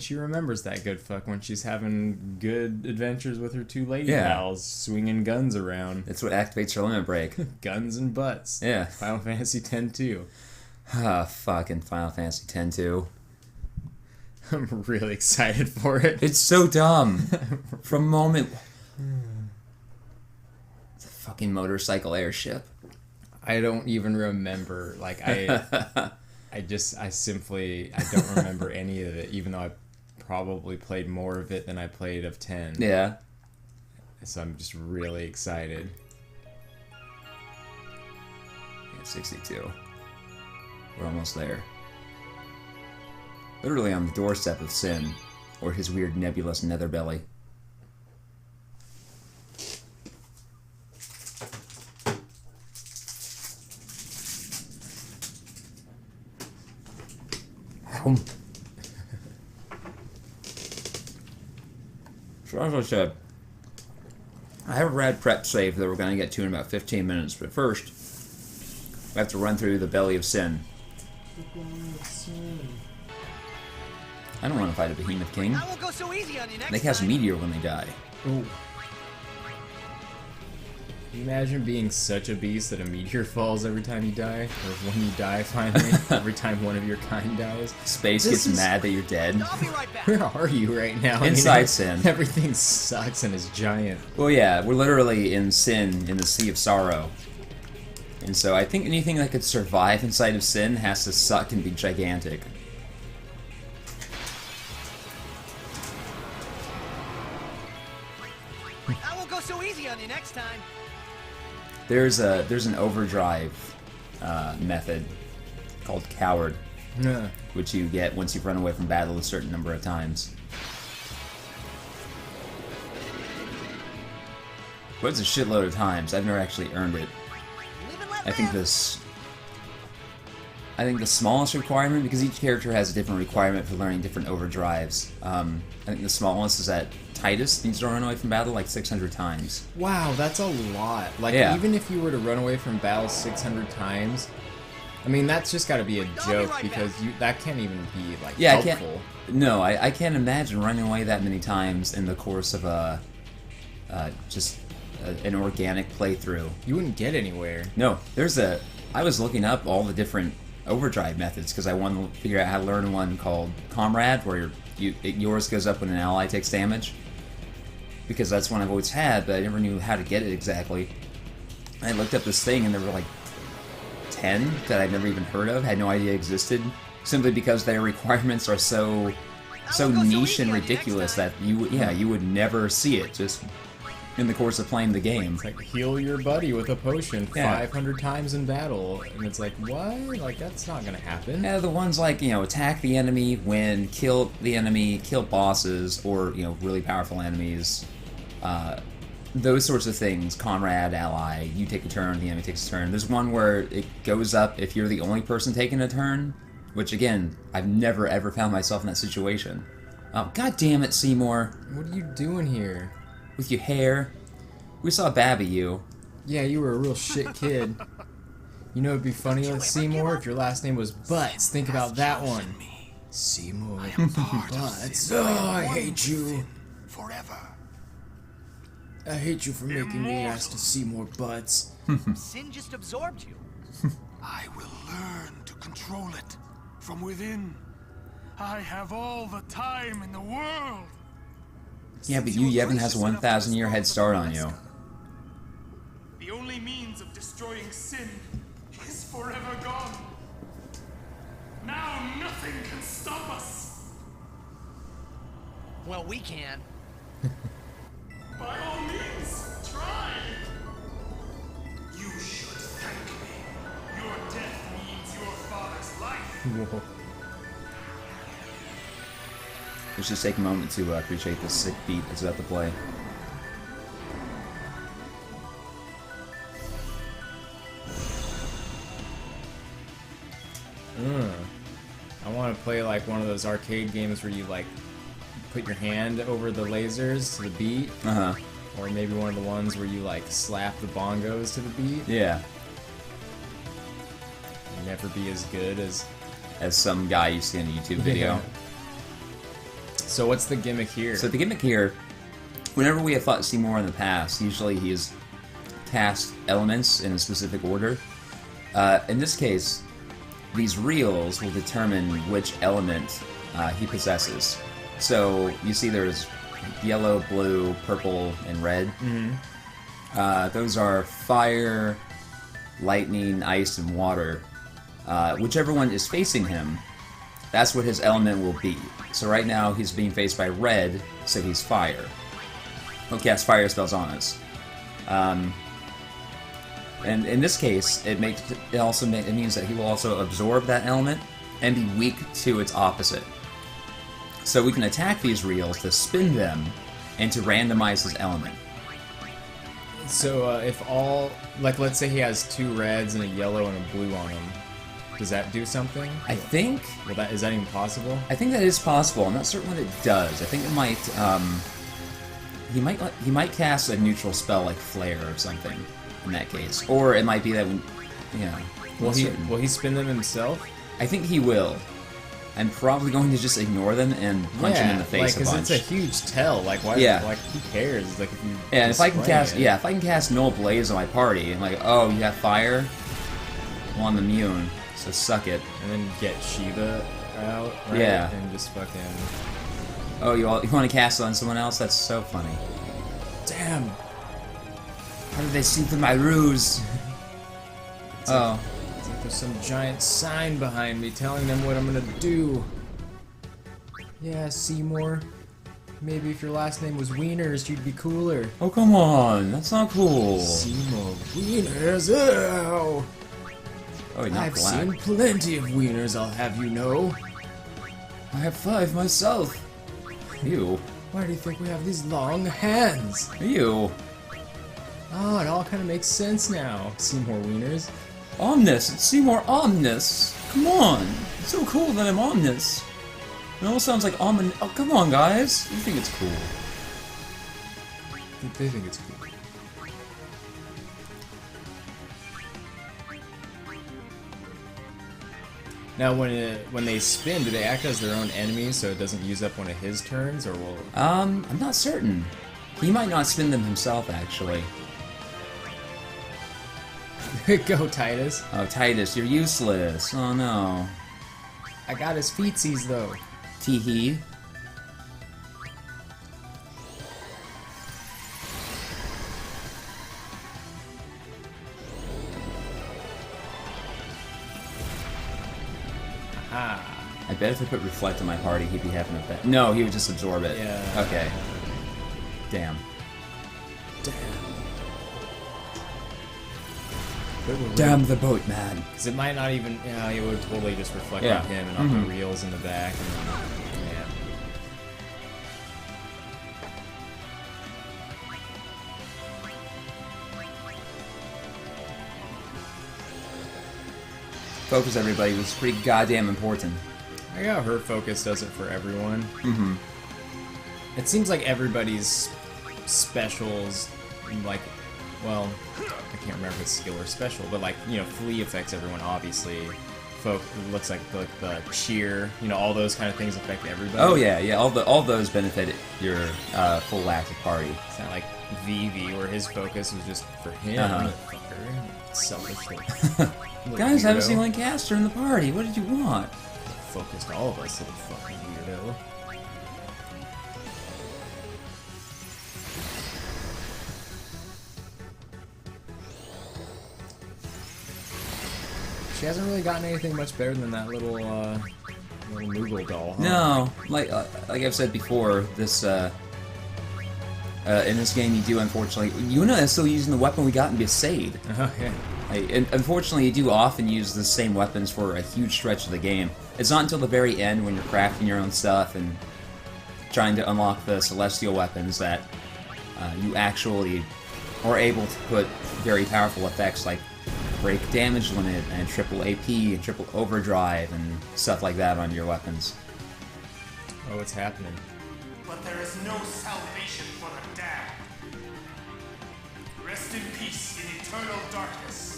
she remembers that good fuck when she's having good adventures with her two lady pals, swinging guns around. That's what activates her limit break. Guns and butts. Yeah. Final Fantasy X-2. Fucking Final Fantasy X-2. I'm really excited for it. It's so dumb. From moment... It's a fucking motorcycle airship. I don't even remember. Like, I don't remember any of it, even though I probably played more of it than I played of 10. Yeah. So I'm just really excited. Yeah, 62. We're almost there. Literally on the doorstep of Sin, or his weird nebulous nether belly. So as I said, I have a rad prep save that we're going to get to in about 15 minutes, but first, we have to run through the belly of Sin. I don't want to fight a behemoth king. I won't go so easy on you next They cast time. meteor when they die. Ooh. Can you imagine being such a beast that a meteor falls every time you die? Or when you die, finally? Every time one of your kind dies? Space gets mad that you're dead. I'll be right back. Where are you right now? Inside Sin. Everything sucks and is giant. Well, yeah, we're literally in Sin, in the Sea of Sorrow. And so I think anything that could survive inside of Sin has to suck and be gigantic. I won't go so easy on you next time. There's an overdrive method called Coward, Yeah. which you get once you've run away from battle a certain number of times. But it's a shitload of times. I've never actually earned it. Live and let I think live. the smallest requirement, because each character has a different requirement for learning different overdrives. I think the smallest is that Titus needs to run away from battle like 600 times. Wow, that's a lot. Like, Yeah. even if you were to run away from battle 600 times, I mean, that's just got to be a joke, right because that can't even be, like, Yeah, helpful. I can't imagine running away that many times in the course of an organic playthrough. You wouldn't get anywhere. No, I was looking up all the different overdrive methods because I wanted to figure out how to learn one called Comrade, where yours goes up when an ally takes damage. Because that's one I've always had, but I never knew how to get it exactly. I looked up this thing, and there were like 10 that I'd never even heard of, had no idea existed, simply because their requirements are so niche and ridiculous that you would never see it just in the course of playing the game. It's like, heal your buddy with a potion Yeah. 500 times in battle, and it's like, what? Like, that's not gonna happen. Yeah, the ones like, attack the enemy, win, kill the enemy, kill bosses, or, really powerful enemies. Those sorts of things, comrade, ally, you take a turn, the enemy takes a turn. There's one where it goes up if you're the only person taking a turn, which again, I've never ever found myself in that situation. Oh, god damn it, Seymour. What are you doing here? With your hair. We saw Babby you. Yeah, you were a real shit kid. You know, it'd be funny, Seymour, if your last name was Butts. Think about that one. Seymour Butts. Oh, I hate you. Forever. I hate you for making me ask to see more butts. Sin just absorbed you. I will learn to control it from within. I have all the time in the world. Yeah, but Yevon has a 1,000-year head start on you. The only means of destroying sin is forever gone. Now nothing can stop us. Well, we can. By all means, try. You should thank me. Your death means your father's life. Whoa. Let's just take a moment to appreciate this sick beat that's about to play. I want to play like one of those arcade games where you like put your hand over the lasers to the beat. Uh-huh. Or maybe one of the ones where you like slap the bongos to the beat. Yeah. Never be as good as As some guy you see in a YouTube video. So what's the gimmick here? So the gimmick here, whenever we have fought Seymour in the past, usually he has cast elements in a specific order. In this case, these reels will determine which element he possesses. So you see there's yellow, blue, purple, and red. Mm-hmm. Those are fire, lightning, ice, and water. Whichever one is facing him, that's what his element will be. So right now he's being faced by red, so he's fire. He'll cast fire spells on us. And in this case, it means that he will also absorb that element and be weak to its opposite. So we can attack these reels to spin them and to randomize his element. So if all, like, let's say he has 2 reds and a yellow and a blue on him, does that do something? I think... Well, is that even possible? I think that is possible. I'm not certain what it does. I think it might... He might cast a neutral spell like Flare or something in that case. Or it might be that... Will he spin them himself? I think he will. I'm probably going to just ignore them and punch him in the face a bunch. Because it's a huge tell. Like, why? Yeah. Like, who cares? Like, if you and if I can cast, it. if I can cast Null Blaze on my party, and like, oh, you have fire, well, I'm immune, so suck it. And then get Shiva out, right? Yeah. And just fucking... Oh, you want to cast it on someone else? That's so funny. Damn! How did they see through my ruse? It's like there's some giant sign behind me telling them what I'm gonna do. Yeah, Seymour. Maybe if your last name was Wieners, you'd be cooler. Oh, come on. That's not cool. Seymour Wieners, ew! Oh, not I've black. seen plenty of wieners, I'll have you know. I have 5 myself. Ew. Why do you think we have these long hands? Ew. Oh, it all kind of makes sense now, Seymour Wieners. Omnis. It's Seymour Omnis. Come on. It's so cool that I'm Omnis. It all sounds like Omni. Oh, come on, guys. You think it's cool. They think it's cool. Now, when they spin, do they act as their own enemies so it doesn't use up one of his turns, or will... I'm not certain. He might not spin them himself, actually. Go, Titus. Oh, Titus, you're useless. Oh, no. I got his feetsies, though. Tee-hee. Ah. I bet if I put Reflect on my party, he'd be having a bet. No, he would just absorb it. Yeah. Okay. Damn. Damn the boat, man. Because it might not even... Yeah, it would totally just reflect Yeah. on him and on the reels in the back. And then, yeah. Focus, everybody. This is pretty goddamn important. I got her focus does it for everyone. Mm-hmm. It seems like everybody's specials, like, well, I can't remember if it's skill or special, but like, you know, Flea affects everyone, obviously. It looks like the cheer, you know, all those kind of things affect everybody. Oh yeah, yeah. All those benefit your full active party. It's not like Vivi, where his focus was just for him. Fucker. Selfish little Guys, have a weirdo. single caster in the party. What did you want? Focused all of us, little fucking weirdo. She hasn't really gotten anything much better than that little Moogle doll, huh? No, like I've said before, this in this game you do unfortunately. Yuna is still using the weapon we got in Besaid. Oh, yeah. And unfortunately, you do often use the same weapons for a huge stretch of the game. It's not until the very end when you're crafting your own stuff and trying to unlock the celestial weapons that you actually are able to put very powerful effects like break damage limit and triple AP and triple overdrive and stuff like that on your weapons. Oh, what's happening? But there is no salvation for the damned. Rest in peace in eternal darkness.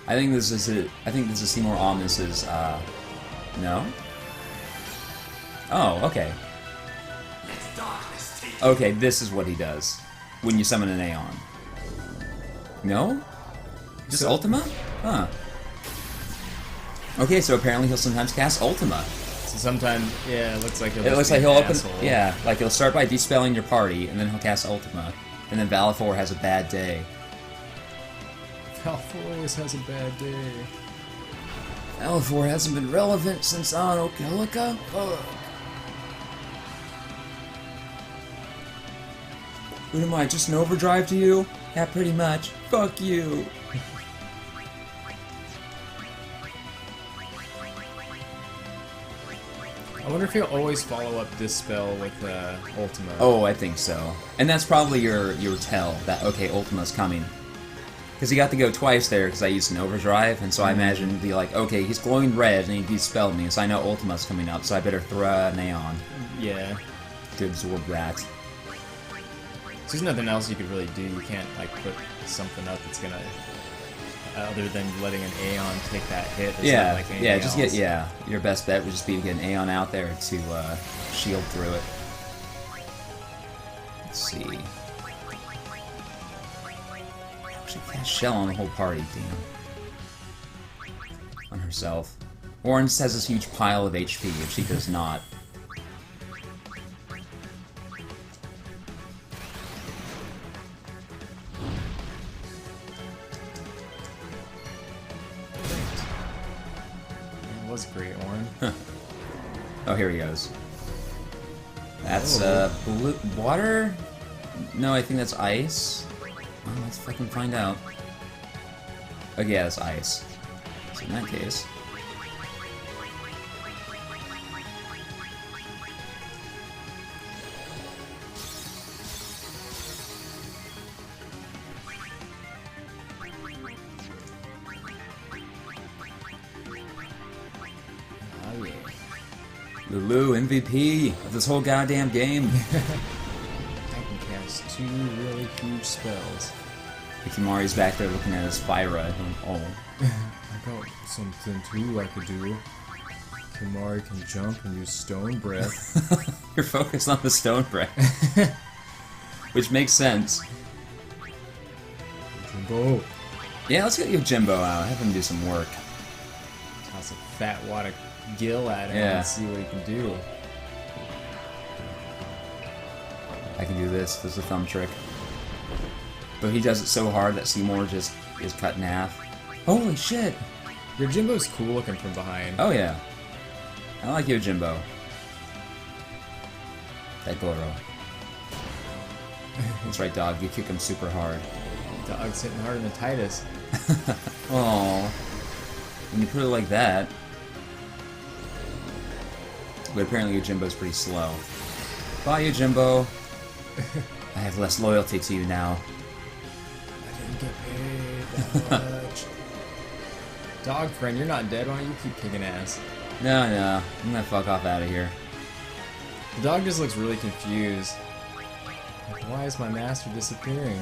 I think this is Seymour Omnis's no? Oh, okay. Okay, this is what he does when you summon an Aeon. No? Just So- Ultima? Huh. Okay, so apparently he'll sometimes cast Ultima. So sometimes, yeah, it looks like It looks like he'll open... Yeah, like he'll start by dispelling your party, and then he'll cast Ultima. And then Valifor has a bad day. Valifor always has a bad day. Valifor hasn't been relevant since Anno Kilika? Fuck. What am I, just an overdrive to you? Yeah, pretty much. Fuck you. I wonder if he'll always follow up this spell with Ultima. Oh, I think so. And that's probably your tell that, okay, Ultima's coming. Because he got to go twice there because I used an overdrive, and so I imagine it'd be like, okay, he's glowing red and he dispelled me, so I know Ultima's coming up, so I better throw an Aeon Yeah. to absorb that. So there's nothing else you could really do. You can't, like, put something up that's gonna... other than letting an Aeon take that hit. There's Yeah, not, like, anything yeah, just else. get, yeah, your best bet would just be to get an Aeon out there to shield through it. Let's see. She cast Shell on the whole party, damn. On herself. Orange has this huge pile of HP, if she does not. It was great, Orin. Oh, here he goes. That's, Oh. blue... water? No, I think that's ice. Well, let's fucking find out. Okay, yeah, that's ice. So in that case... Oh, yeah. Lulu, MVP of this whole goddamn game. I can cast 2 really huge spells. Ikimari's back there looking at his Spyra. Oh. I got something too I could do. Kimari can jump and use stone breath. You're focused on the stone breath. Which makes sense. Jimbo. Yeah, let's get you Jimbo out. Have him do some work. Toss a fat wad of gill at him Yeah. and see what he can do. I can do this. This is a thumb trick. But he does it so hard that Seymour just is cut in half. Holy shit! Your Jimbo's cool looking from behind. Oh yeah. I like your Jimbo. That Goro. That's right, dog. You kick him super hard. Dog's hitting harder than Titus. Oh, when you put it like that. But apparently your Jimbo's pretty slow. Bye, Yojimbo. I have less loyalty to you now. I didn't get paid that much. Dog friend, you're not dead. Why don't you keep kicking ass? No, I'm gonna fuck off out of here. The dog just looks really confused. Like, why is my master disappearing?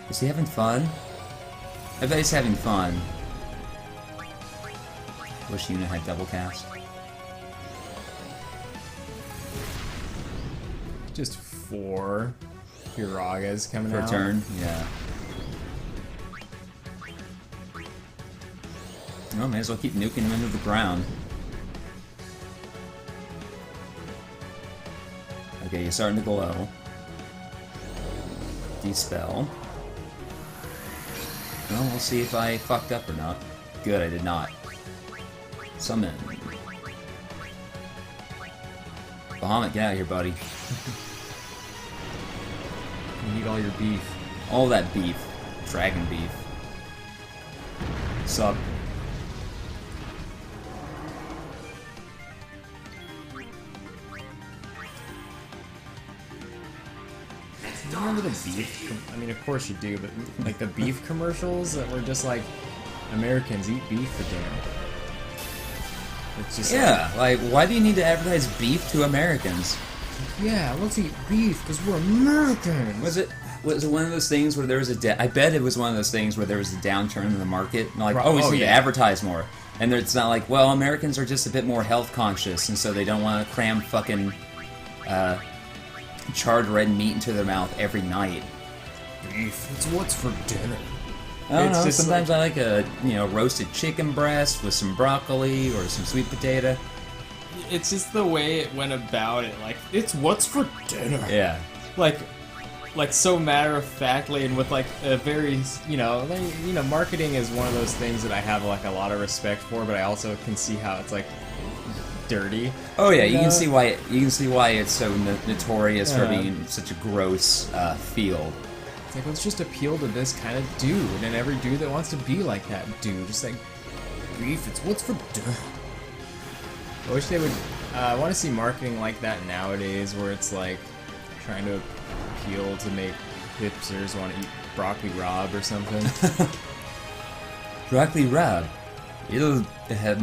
Is he having fun? I bet he's having fun. Wish Yuna had double cast. Just 4 Hiragas coming For out. a turn, yeah. No, may as well keep nuking him into the ground. Okay, you're starting to glow. Dispel. Well, we'll see if I fucked up or not. Good, I did not. Summon. Bahamut, get out of here, buddy. You need all your beef. All that beef. Dragon beef. Sup? Do you remember the beef? I mean, of course you do, but like the beef commercials that were just like, Americans eat beef for dinner. It's just Yeah, like, why do you need to advertise beef to Americans? like, yeah, let's eat beef because we're Americans. Was it one of those things where there was I bet it was one of those things where there was a downturn in the market, and like, oh, we Oh, need to yeah. advertise more. And it's not like, well, Americans are just a bit more health conscious, and so they don't want to cram fucking charred red meat into their mouth every night. Beef. It's what's for dinner. I don't It's know. just Sometimes I like a roasted chicken breast with some broccoli or some sweet potato. It's just the way it went about it. Like, it's what's for dinner. Yeah. Like so matter of factly, and with like a very marketing is one of those things that I have like a lot of respect for, but I also can see how it's like dirty. Oh yeah, you can see why. You can see why it's so notorious for Yeah. being such a gross field. It's like, let's just appeal to this kind of dude, and every dude that wants to be like that dude. Just like, beef, it's what's for dinner. I wish they would. I want to see marketing like that nowadays, where it's like trying to appeal to make hipsters want to eat broccoli rabe or something. Broccoli rabe. It'll have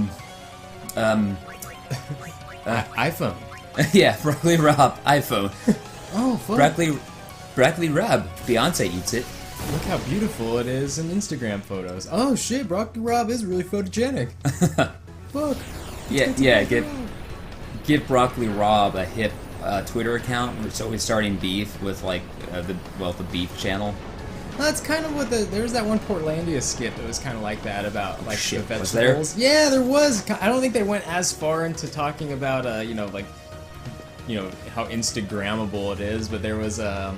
iPhone. yeah, broccoli rabe iPhone. Oh, fuck. Broccoli rabe. Beyonce eats it. Look how beautiful it is in Instagram photos. Oh shit, broccoli rabe is really photogenic. Fuck. Yeah. Give broccoli rabe a hip Twitter account. It's always starting beef with like the beef channel. Well, that's kind of what there was that one Portlandia skit that was kind of like that about like Shit, the was vegetables. Yeah, there was. I don't think they went as far into talking about how Instagrammable it is, but there was oh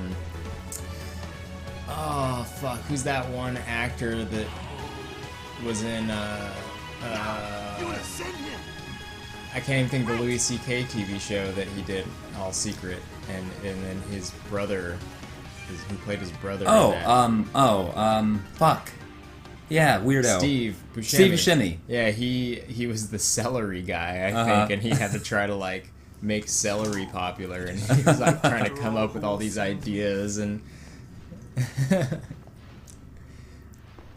fuck, who's that one actor that was in You would send him. I can't even think of the Louis C.K. TV show that he did, All Secret, and then his brother, who played his brother. in that. Fuck. Yeah, weirdo. Steve Buscemi. Steve Buscemi. Yeah, he was the celery guy, I Uh-huh. think, and he had to try to like make celery popular, and he was like trying to come up with all these ideas and.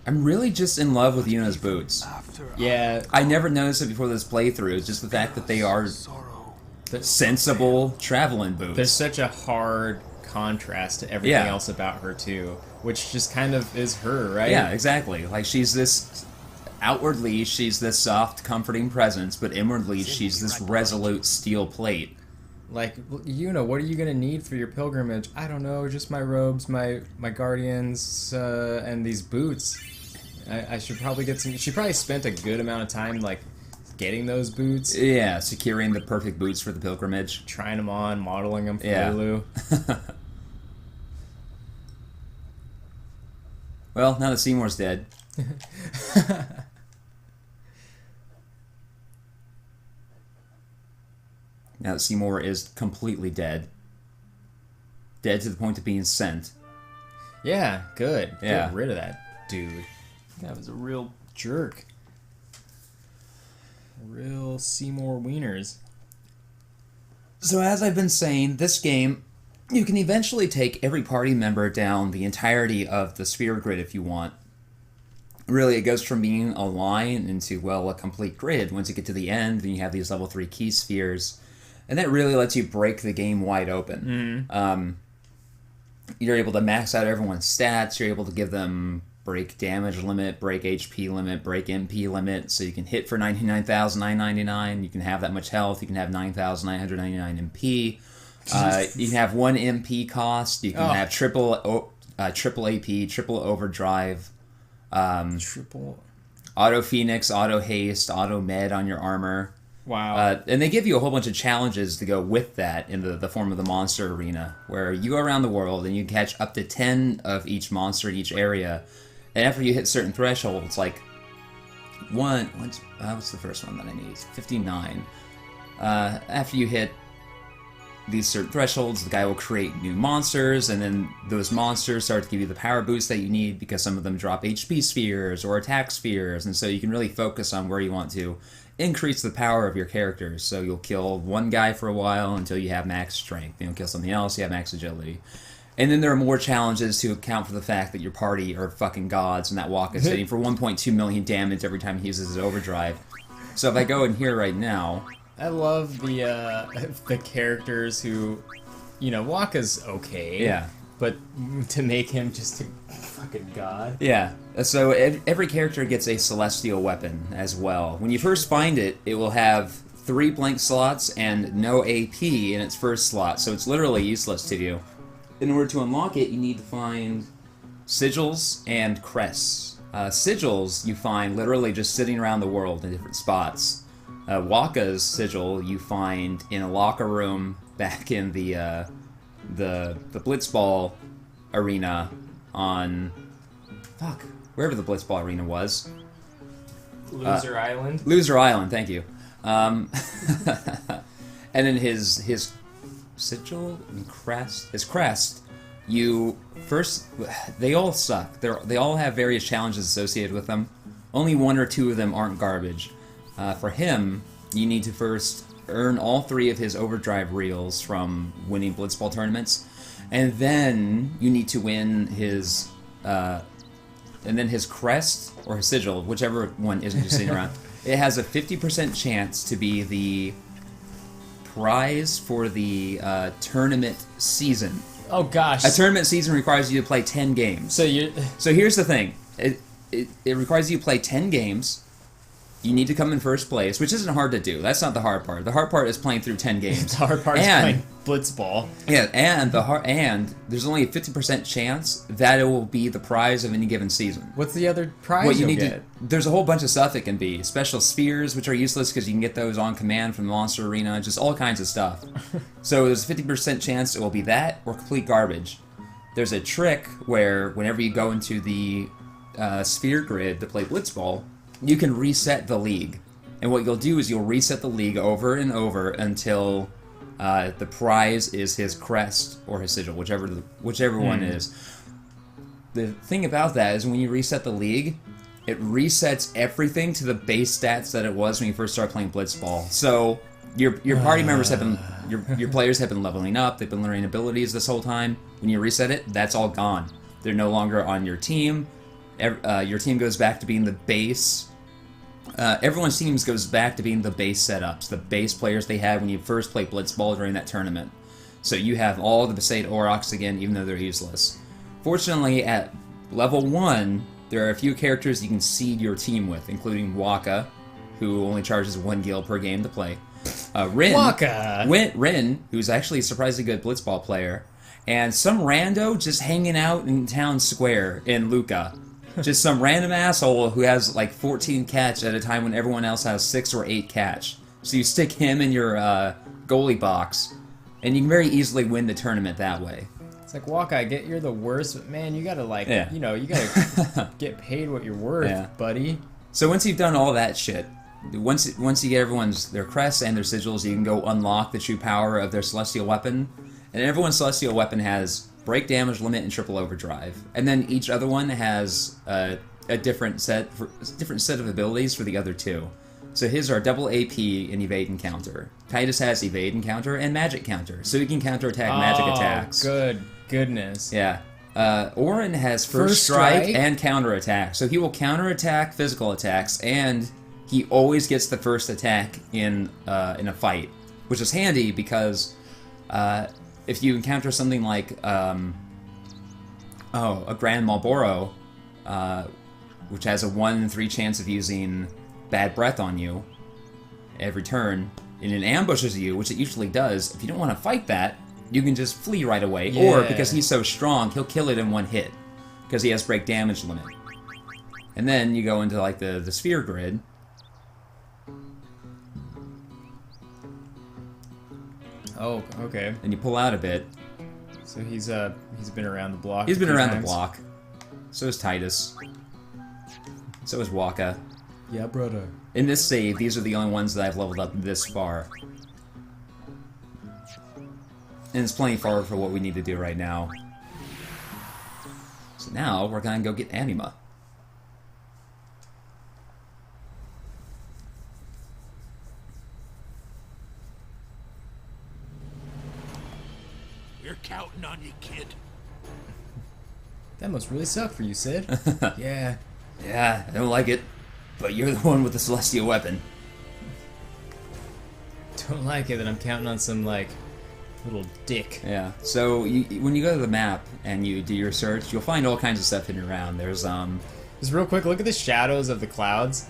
I'm really just in love with Yuna's boots. Yeah, I never noticed it before this playthrough. It's just the fact that they are Sorrow. sensible traveling boots. there's such a hard contrast to everything Yeah. else about her too, which just kind of is her, right? Yeah, exactly. Like outwardly she's this soft, comforting presence, but inwardly she's this resolute steel plate. Like, what are you gonna need for your pilgrimage? I don't know, just my robes, my guardians, and these boots. I should probably get some. She probably spent a good amount of time like getting those boots, Yeah, securing the perfect boots for the pilgrimage. trying them on, modeling them for Yeah. Lulu. Well, now that Seymour's dead. Now that Seymour is completely dead. Dead to the point of being sent. Yeah, good. Yeah. Get rid of that dude. That was a real jerk. Real Seymour Wieners. So as I've been saying, this game, you can eventually take every party member down the entirety of the sphere grid if you want. Really, it goes from being a line into, well, a complete grid. Once you get to the end, then you have these level 3 key spheres. And that really lets you break the game wide open. You're able to max out everyone's stats. You're able to give them break damage limit, break HP limit, break MP limit. So you can hit for 99,999. You can have that much health. You can have 9,999 MP. You can have 1 MP cost. You can have triple AP, triple overdrive, Triple. auto phoenix, auto haste, auto med on your armor. Wow. And they give you a whole bunch of challenges to go with that in the form of the monster arena, where you go around the world and you catch up to 10 of each monster in each area. And after you hit certain thresholds, like what's the first one that I need? It's 59. After you hit these certain thresholds, the guy will create new monsters, and then those monsters start to give you the power boost that you need because some of them drop HP spheres or attack spheres, and so you can really focus on where you want to increase the power of your characters. So you'll kill one guy for a while until you have max strength. Then you'll kill something else, you have max agility. And then there are more challenges to account for the fact that your party are fucking gods, and that walk is hitting for 1.2 million damage every time he uses his overdrive. So if I go in here right now... I love the characters who, Waka's okay. Yeah. But to make him just a fucking god. Yeah, so every character gets a celestial weapon as well. When you first find it, it will have 3 blank slots and no AP in its first slot, so it's literally useless to you. In order to unlock it, you need to find sigils and crests. Sigils you find literally just sitting around the world in different spots. Waka's sigil you find in a locker room back in the Blitzball arena on... Fuck. Wherever the Blitzball arena was. Loser Island. Loser Island, thank you. And then his sigil and crest, you first, they all suck. They all have various challenges associated with them. Only 1 or 2 of them aren't garbage. For him, you need to first earn all 3 of his overdrive reels from winning Blitzball tournaments, and then you need to win his, and then his crest or his sigil, whichever one isn't just sitting around. It has a 50% chance to be the prize for the tournament season. Oh gosh. A tournament season requires you to play 10 games. So here's the thing. It requires you to play 10 games. You need to come in first place, which isn't hard to do. That's not the hard part. The hard part is playing through 10 games. The hard part is playing Blitzball. Yeah, and there's only a 50% chance that it will be the prize of any given season. What's the other prize What you you'll need get? there's a whole bunch of stuff it can be. Special spheres, which are useless because you can get those on command from the Monster Arena, just all kinds of stuff. So there's a 50% chance it will be that or complete garbage. There's a trick where whenever you go into the sphere grid to play Blitzball, you can reset the league. And what you'll do is you'll reset the league over and over until the prize is his crest or his sigil, whichever one is. The thing about that is when you reset the league, it resets everything to the base stats that it was when you first started playing Blitzball. So your party members have been, your players have been leveling up, they've been learning abilities this whole time. When you reset it, that's all gone. They're no longer on your team. Your team goes back to being the base. Everyone's teams goes back to being the base setups, the base players they had when you first played Blitzball during that tournament. So you have all the Besaid Aurochs again, even though they're useless. Fortunately, at level 1, there are a few characters you can seed your team with, including Waka, who only charges 1 gil per game to play. Rin, who's actually a surprisingly good Blitzball player, and some rando just hanging out in town square in Luca. Just some random asshole who has like 14 catch at a time when everyone else has 6 or 8 catch. So you stick him in your goalie box, and you can very easily win the tournament that way. It's like, Waka, I get you're the worst, but man, you gotta you gotta get paid what you're worth, buddy. So once you've done all that shit, once you get their crests and their sigils, you can go unlock the true power of their celestial weapon. And everyone's celestial weapon has break damage limit and triple overdrive, and then each other one has a different set of abilities for the other 2. So his are double AP and evade and counter. Titus has evade and counter and magic counter, so he can counterattack magic attacks. Goodness. Yeah. Orin has first strike and counterattack, so he will counterattack physical attacks, and he always gets the first attack in a fight, which is handy because if you encounter something like a Grand Marlboro, which has a 1 in 3 chance of using bad breath on you every turn, and it ambushes you, which it usually does, if you don't want to fight that, you can just flee right away. Yeah. Or, because he's so strong, he'll kill it in 1 hit, because he has break damage limit. And then you go into like the sphere grid. Oh, okay. And you pull out a bit. So he's been around the block. He's been around the block. So is Titus. So is Waka. Yeah, brother. In this save, these are the only ones that I've leveled up this far. And it's plenty far for what we need to do right now. So now we're gonna go get Anima. We're counting on you, kid. That must really suck for you, Sid. Yeah. Yeah, I don't like it. But you're the one with the celestial weapon. Don't like it that I'm counting on some, like, little dick. Yeah, so when you go to the map and you do your search, you'll find all kinds of stuff hidden around. There's, Just real quick, look at the shadows of the clouds.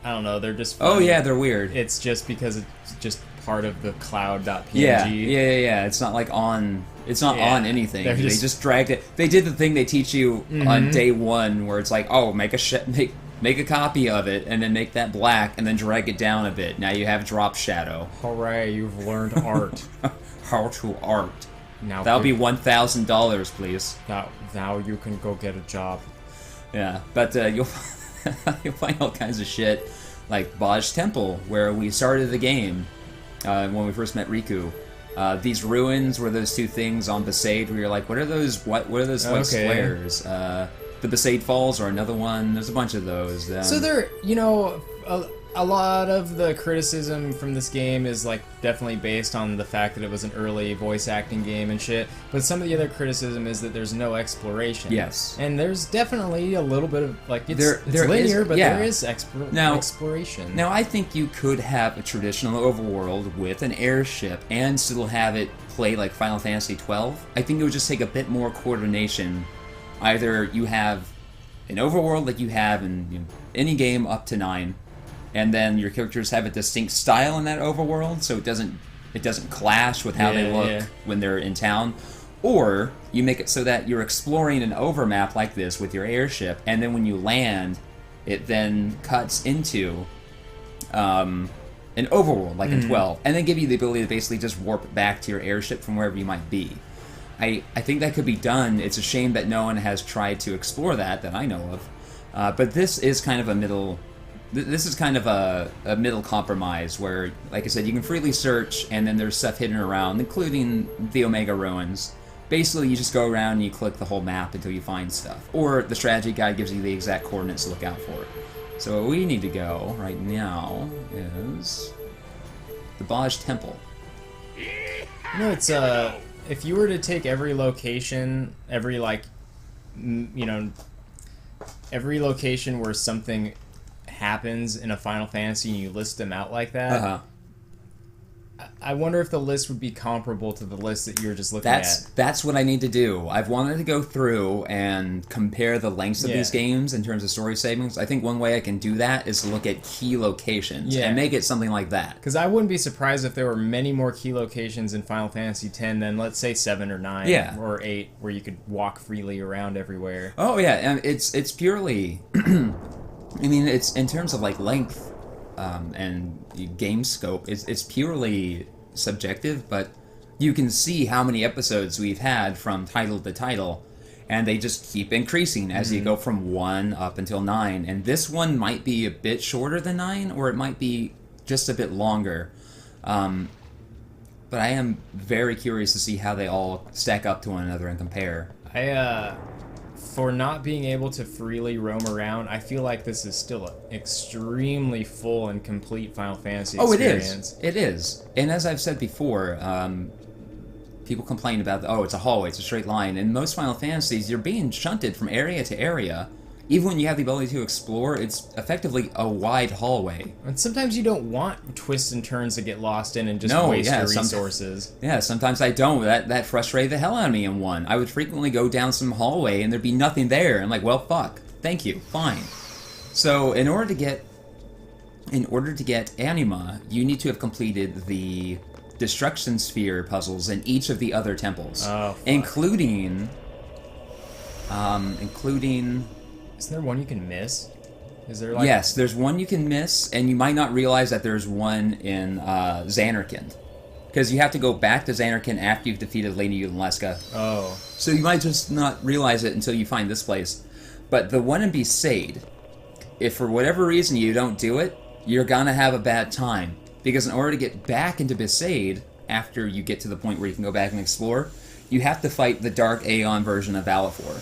I don't know, they're just Oh funny. yeah, they're weird. It's just because it's just part of the cloud.png. Yeah. It's not like on. It's not Yeah, on anything. they're They just- just dragged it. They did the thing they teach you on day one, where it's like, oh, make a copy of it, and then make that black, and then drag it down a bit. Now you have drop shadow. Hooray, you've learned art. How to art. Now That'll be $1,000, please. now you can go get a job. Yeah, but you'll you'll find all kinds of shit, like Baj Temple, where we started the game when we first met Riku. These ruins were those two things on Besaid where you're like, what are those? What are those white squares? The Besaid Falls are another one. There's a bunch of those. So there, a lot of the criticism from this game is like definitely based on the fact that it was an early voice acting game and shit. But some of the other criticism is that there's no exploration. Yes. And there's definitely a little bit of like it's There linear, is- but yeah. there is exploration. Now, I think you could have a traditional overworld with an airship and still have it play like Final Fantasy XII. I think it would just take a bit more coordination. Either you have an overworld like you have in any game up to 9, and then your characters have a distinct style in that overworld, so it doesn't clash with how they look when they're in town. Or you make it so that you're exploring an overmap like this with your airship, and then when you land, it then cuts into an overworld like in 12, and then give you the ability to basically just warp back to your airship from wherever you might be. I think that could be done. It's a shame that no one has tried to explore that I know of. But this is kind of a middle. This is kind of a middle compromise where, like I said, you can freely search, and then there's stuff hidden around, including the Omega Ruins. Basically, you just go around and you click the whole map until you find stuff. Or the strategy guide gives you the exact coordinates to look out for. So where we need to go right now is the Baj Temple. It's if you were to take every location, every every location where something happens in a Final Fantasy and you list them out like that, I wonder if the list would be comparable to the list that you're just looking at. That's what I need to do. I've wanted to go through and compare the lengths of these games in terms of story segments. I think one way I can do that is to look at key locations and make it something like that. Because I wouldn't be surprised if there were many more key locations in Final Fantasy X than, let's say, 7 or 9 or 8, where you could walk freely around everywhere. Oh yeah, and it's purely. I mean, it's in terms of like length and game scope. It's purely subjective, but you can see how many episodes we've had from title to title, and they just keep increasing as you go from 1 up until 9. And this one might be a bit shorter than 9, or it might be just a bit longer. But I am very curious to see how they all stack up to one another and compare. For not being able to freely roam around, I feel like this is still an extremely full and complete Final Fantasy experience. It is. And as I've said before, people complain about, it's a hallway, it's a straight line. In most Final Fantasies, you're being shunted from area to area. Even when you have the ability to explore, it's effectively a wide hallway. And sometimes you don't want twists and turns to get lost in and just waste your resources. Sometimes I don't. That frustrated the hell out of me in 1. I would frequently go down some hallway and there'd be nothing there. I'm like, well, fuck. Thank you. Fine. So in order to get Anima, you need to have completed the Destruction Sphere puzzles in each of the other temples. Oh, fuck. Including... Isn't there one you can miss? Is there like... Yes, there's one you can miss, and you might not realize that there's one in Xanarkand. Because you have to go back to Xanarkand after you've defeated Lady Yunleska. Oh. So you might just not realize it until you find this place. But the one in Besaid, if for whatever reason you don't do it, you're gonna have a bad time. Because in order to get back into Besaid, after you get to the point where you can go back and explore, you have to fight the Dark Aeon version of Valifor.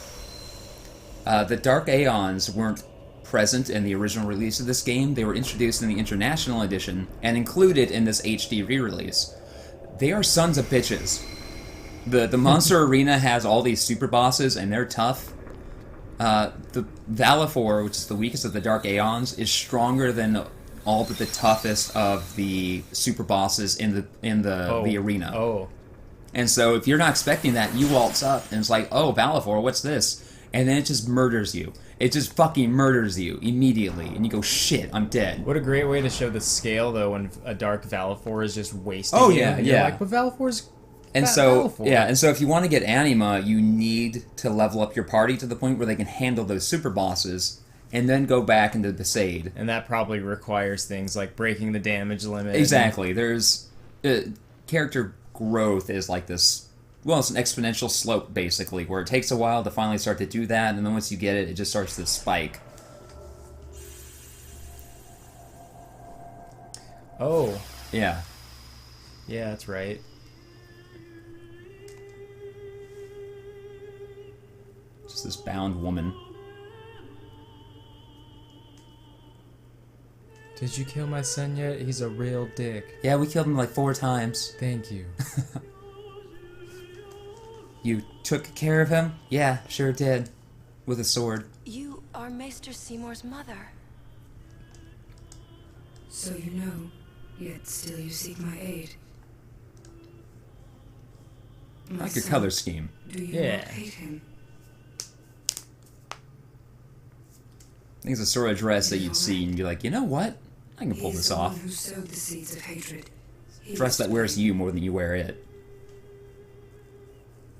The Dark Aeons weren't present in the original release of this game. They were introduced in the International Edition and included in this HD re-release. They are sons of bitches. The Monster Arena has all these super bosses, and they're tough. The Valifor, which is the weakest of the Dark Aeons, is stronger than all but the toughest of the super bosses in the arena. Oh. And so if you're not expecting that, you waltz up, and it's like, oh, Valifor, what's this? and then it just murders you. It just fucking murders you immediately, and you go, shit, I'm dead. What a great way to show the scale, though, when a Dark Valifor is just wasting Oh, you. yeah, And you're yeah. like, but Valifor's And so, Valifor. yeah, and so if you want to get anima, you need to level up your party to the point where they can handle those super bosses, and then go back into Besaid. And that probably requires things like breaking the damage limit. Exactly. There's character growth is like this. Well, it's an exponential slope basically, where it takes a while to finally start to do that, and then once you get it, it just starts to spike. Oh, Yeah. yeah, that's right. Just this bound woman. Did you kill my son yet? He's a real dick. Yeah, we killed him like 4 times. Thank you. You took care of him? Yeah, sure did. With a sword. You are Maester Seymour's mother. So you know, yet still you seek my aid. I My like your son, color scheme. Do you Yeah. not hate him? I think it's a sort of dress that you'd see and be like, you know what? I can He pull is this the one off. who sowed the seeds of hatred. He Dress that must wears blame. you more than you wear it.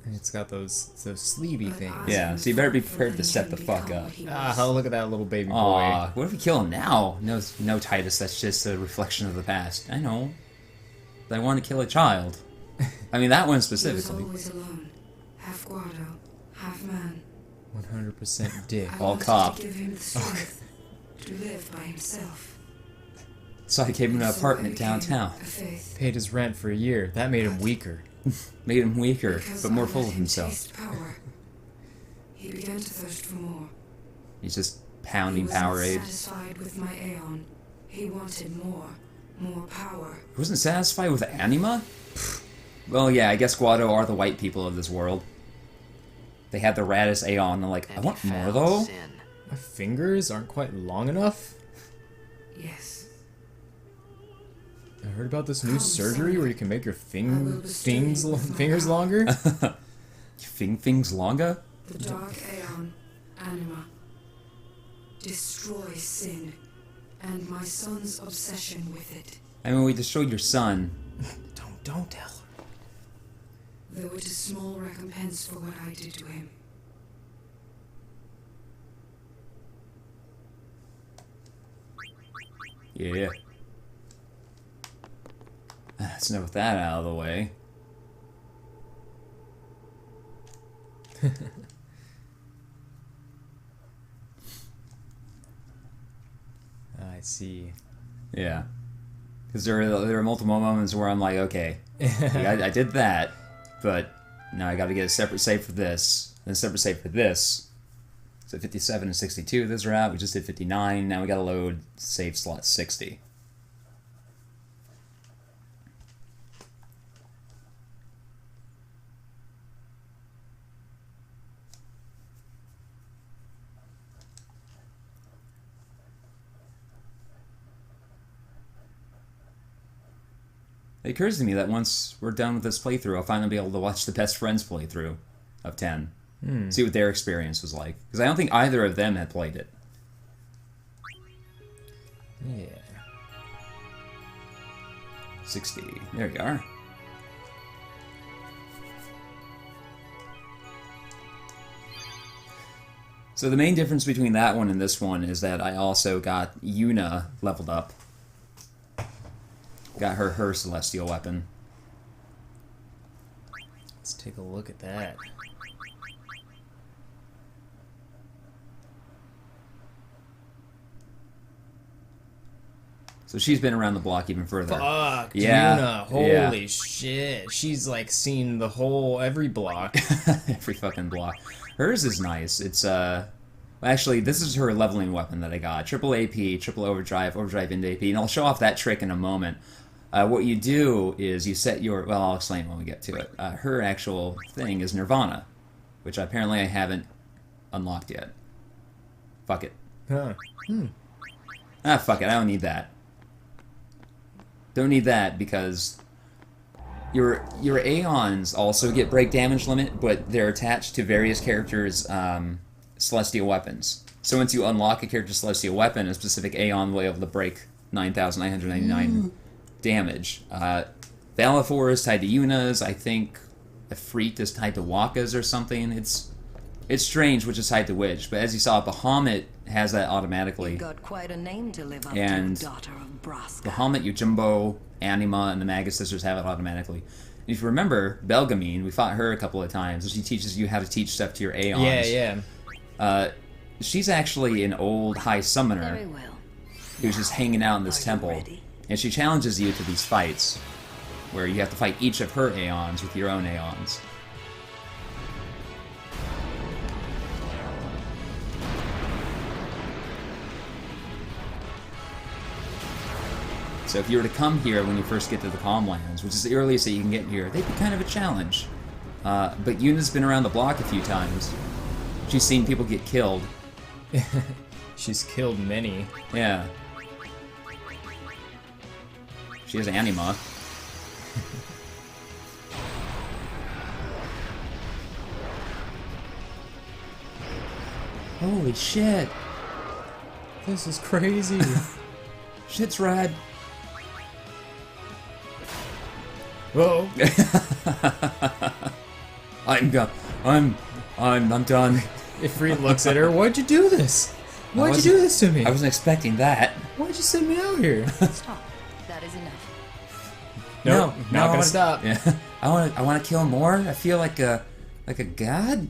And it's got those sleevey But things. I Yeah, am so you better be far from prepared to letting step him the fuck become up. what he Ah, was. look at that little baby boy. Aw, what if we kill him now? No, Titus, that's just a reflection of the past. I know. But I want to kill a child. I mean, that one He was specifically. always alone, half Guado, half man. 100% dick. I All wanted cop. to give him the strength to live by himself. So I gave him an So I apartment became downtown. A faith. Paid his rent for a year. That made him weaker. Made him weaker, Because but more I full let of him himself. taste power. He began to thirst for more. He's just He pounding was not Powerade. satisfied with my aeon. He wanted more power. He wasn't satisfied with anima? Well, yeah, I guess Guado are the white people of this world. They have the raddest aeon. They're like, I And want he more found though. sin. My fingers aren't quite long enough. Yes. I heard about this new Come, surgery son. where you can make your I will bestow you with my fingers power. longer. Fing's longa? The dark aeon, anima. Destroy sin, and my son's obsession with it. I mean, we destroyed your son. Don't tell her. Though it is small recompense for what I did to him. Yeah. Let's know that out of the way. I see. Yeah. Because there are multiple moments where I'm like, okay, I did that, but now I got to get a separate save for this, and a separate save for this. So 57 and 62, those are out. We just did 59. Now we got to load save slot 60. It occurs to me that once we're done with this playthrough, I'll finally be able to watch the best friends playthrough of 10. See what their experience was like. Because I don't think either of them had played it. Yeah. 60. There you are. So the main difference between that one and this one is that I also got Yuna leveled up. Got her celestial weapon. Let's take a look at that. So she's been around the block even further. Fuck, Yeah, Yuna, holy yeah. shit. She's like seen every block. Every fucking block. Hers is nice. It's actually, this is her leveling weapon that I got. Triple AP, triple overdrive, overdrive into AP, and I'll show off that trick in a moment. What you do is you set your, well, I'll explain when we get to it. Her actual thing is Nirvana, which apparently I haven't unlocked yet. Fuck it. Huh. Fuck it, I don't need that. Don't need that because your Aeons also get break damage limit, but they're attached to various characters' celestial weapons. So once you unlock a character's celestial weapon, a specific aeon will be able to break 9,999 damage. Valifor is tied to Yuna's. I think Efreet is tied to Waka's or something. It's strange which is tied to which, but as you saw, Bahamut has that automatically. You've got quite a name to live up And to, daughter of Braska. Bahamut, Yojimbo, Anima, and the Magus Sisters have it automatically. And if you remember, Belgamine, we fought her a couple of times, and she teaches you how to teach stuff to your Aeons. Yeah. She's actually an old high summoner Very well. who's just hanging out in this Are you temple. ready? And she challenges you to these fights, where you have to fight each of her Aeons with your own Aeons. So if you were to come here when you first get to the Calm Lands, which is the earliest that you can get here, they'd be kind of a challenge. But Yuna's been around the block a few times. She's seen people get killed. She's killed many. Yeah. She has Anima. Holy shit. This is crazy. Shit's rad. Whoa. I'm done. Ifrit looks at her. Why'd you do this? Why'd you do this to me? I wasn't expecting that. Why'd you send me out here? Stop. That is enough. Nope, No, not I gonna wanna- stop. Yeah. I want to kill more. I feel like a god.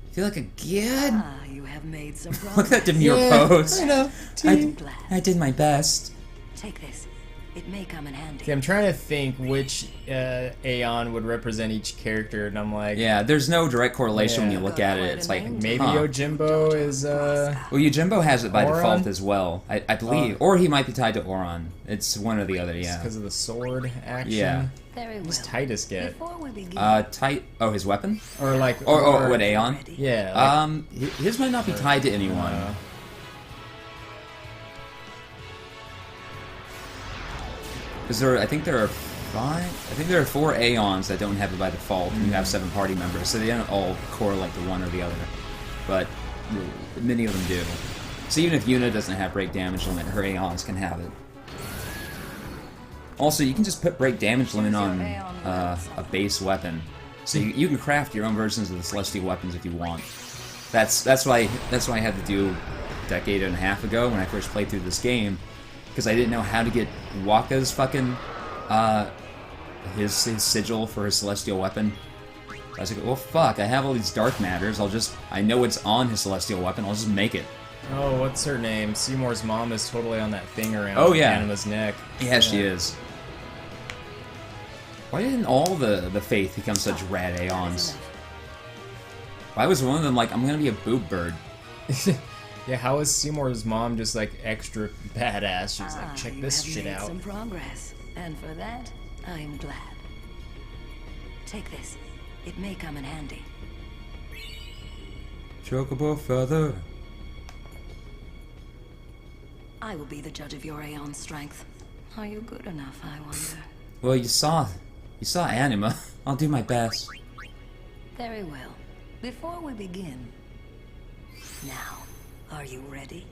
I feel like a god. Ah, you have made some progress. Look at that demure pose. I know. I'm glad. I did my best. Take this. It may come in handy. See, I'm trying to think which Aeon would represent each character, and I'm like, Yeah, there's no direct correlation when Yeah. you look at it. It's like maybe huh. Yojimbo is Well, Yojimbo has it by Auron? default as well, I believe, or he might be tied to Auron. It's one or the other. Yeah. because of the sword action. Yeah. Very well. What's Titus get? Before we begin, Tight. Oh, his weapon. Or like, Or what Aeon? Yeah. Like, His might not be tied to anyone. Because I think there are 4 Aeons that don't have it by default, and you have 7 party members, so they don't all correlate to one or the other. But many of them do. So even if Yuna doesn't have break damage limit, her Aeons can have it. Also, you can just put break damage limit on a base weapon, so you can craft your own versions of the celestial weapons if you want. That's why I had to do a decade and a half ago when I first played through this game, because I didn't know how to get Waka's fucking his sigil for his celestial weapon. So I was like, well, fuck, I have all these dark matters. I know it's on his celestial weapon. I'll just make it. oh, what's her name? Seymour's mom is totally on that thing around Oh, yeah. Anima's neck. Yeah, she is. Why didn't all the Faith become such rad Aeons? Why was one of them like, I'm gonna be a boob bird? Yeah, how is Seymour's mom just like extra badass? She's like, check you this have shit made out. some progress, and for that, I'm glad. Take this. It may come in handy. Chocobo feather. I will be the judge of your Aeon strength. Are you good enough, I wonder? Well, you saw Anima. I'll do my best. Very well. Before we begin, now, are you ready?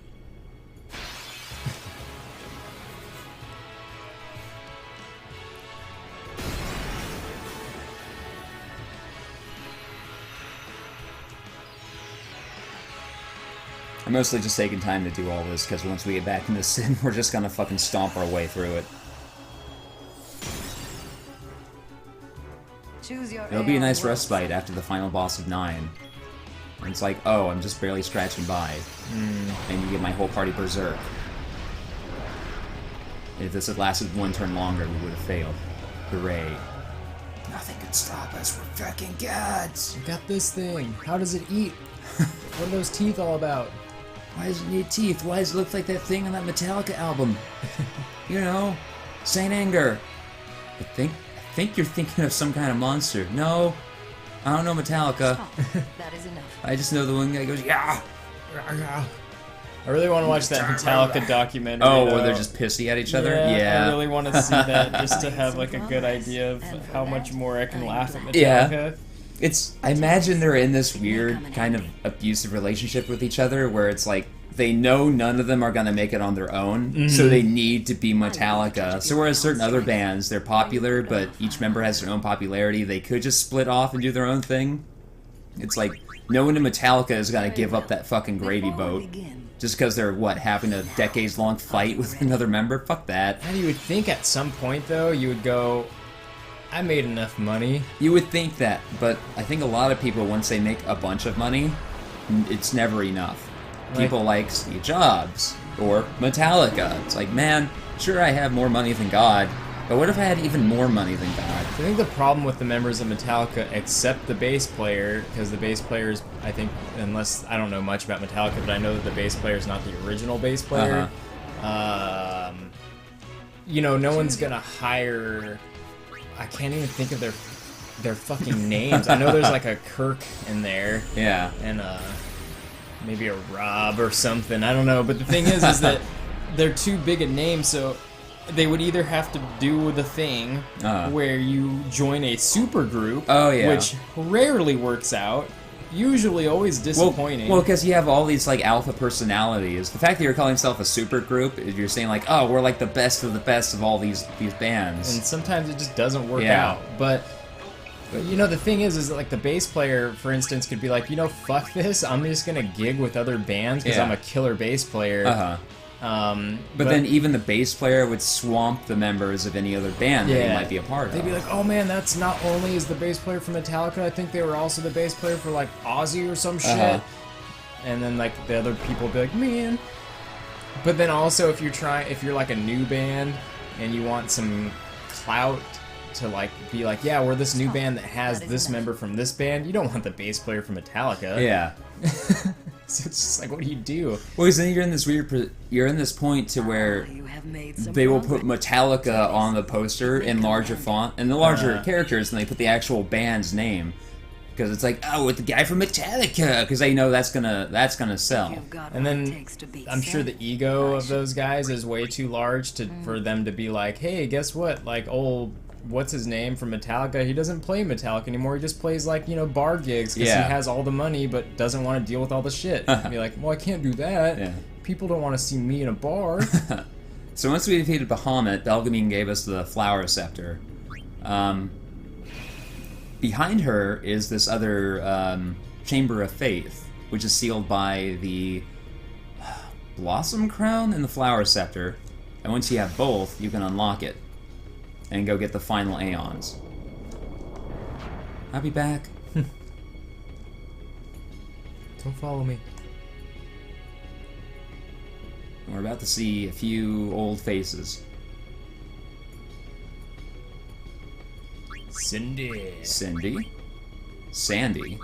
I'm mostly just taking time to do all this, because once we get back into Sin, we're just gonna fucking stomp our way through it. Choose your It'll be a Aeon nice world. respite after the final boss of 9. And it's like, oh, I'm just barely scratching by. And you get my whole party berserk. If this had lasted one turn longer, we would have failed. Hooray. Nothing can stop us, we're fucking gods! You got this thing. How does it eat? What are those teeth all about? Why does it need teeth? Why does it look like that thing on that Metallica album? You know, Saint Anger. I think you're thinking of some kind of monster. No, I don't know Metallica. Stop. That is enough. I just know the one guy goes, yeah! I really want to watch that Metallica documentary. Oh, where though. they're just pissy at each other? Yeah, I really want to see that just to have like a good idea of how much more I can laugh at Metallica. I imagine they're in this weird kind of abusive relationship with each other where it's like they know none of them are gonna make it on their own, so they need to be Metallica. So whereas certain other bands, they're popular, but each member has their own popularity, they could just split off and do their own thing. It's like, no one in Metallica is gonna give up that fucking gravy boat just because they're, having a decades-long fight with another member? Fuck that. And you would think at some point, though, you would go, I made enough money. You would think that, but I think a lot of people, once they make a bunch of money, it's never enough. People like Steve Jobs or Metallica. It's like, man, sure I have more money than God, but what if I had even more money than God? I think the problem with the members of Metallica, except the bass player, because the bass player's, I think, unless I don't know much about Metallica, but I know that the bass player is not the original bass player. You know, no one's gonna hire. I can't even think of their fucking names. I know there's like a Kirk in there. Yeah. And maybe a Rob or something. I don't know. But the thing is that they're too big a name, so they would either have to do the thing where you join a super group, which rarely works out. Usually always disappointing. Well, because you have all these like alpha personalities. The fact that you're calling yourself a super group, you're saying like, oh, we're like the best of all these bands. And sometimes it just doesn't work out. But you know, the thing is that like the bass player, for instance, could be like, you know, fuck this, I'm just gonna gig with other bands because I'm a killer bass player. But then even the bass player would swamp the members of any other band that he might be a part of. They'd be like, oh man, that's not only is the bass player for Metallica, I think they were also the bass player for like Ozzy or some shit. And then like the other people would be like, man. But then also if you're like a new band and you want some clout to like be like, yeah, we're this new band that has this member from this band, you don't want the bass player from Metallica. Yeah. So it's just like, what do you do? Well, because then you're in this point to where they will put Metallica on the poster in larger font and the larger characters, and they put the actual band's name because it's like, oh, with the guy from Metallica, because they know that's gonna sell. And then I'm sure the ego of those guys is way too large for them to be like, hey, guess what? Like old. What's his name from Metallica? He doesn't play Metallica anymore. He just plays like, you know, bar gigs because he has all the money but doesn't want to deal with all the shit. Be like, well, I can't do that. Yeah. People don't want to see me in a bar. So once we defeated Bahamut, Belgamine gave us the Flower Scepter. Behind her is this other Chamber of Faith, which is sealed by the Blossom Crown and the Flower Scepter. And once you have both, you can unlock it and go get the final aeons. I'll be back. Don't follow me. We're about to see a few old faces. Cindy. Sandy.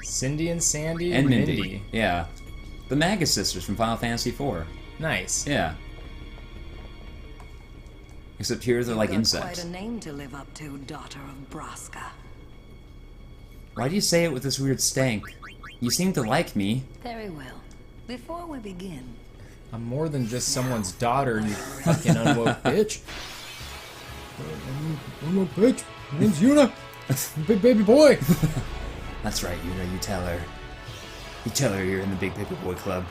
Cindy and Sandy and Mindy. Yeah. The Magus sisters from Final Fantasy IV. Nice. Yeah. Except here they're like insects. Quite a name to live up to, daughter of Braska. Why do you say it with this weird stank? You seem to like me. Very well. Before we begin, I'm more than just someone's daughter, you fucking unwoke bitch. Unwoke bitch. My name's Yuna. Big baby boy. That's right, Yuna. You tell her. You tell her you're in the Big Baby Boy Club.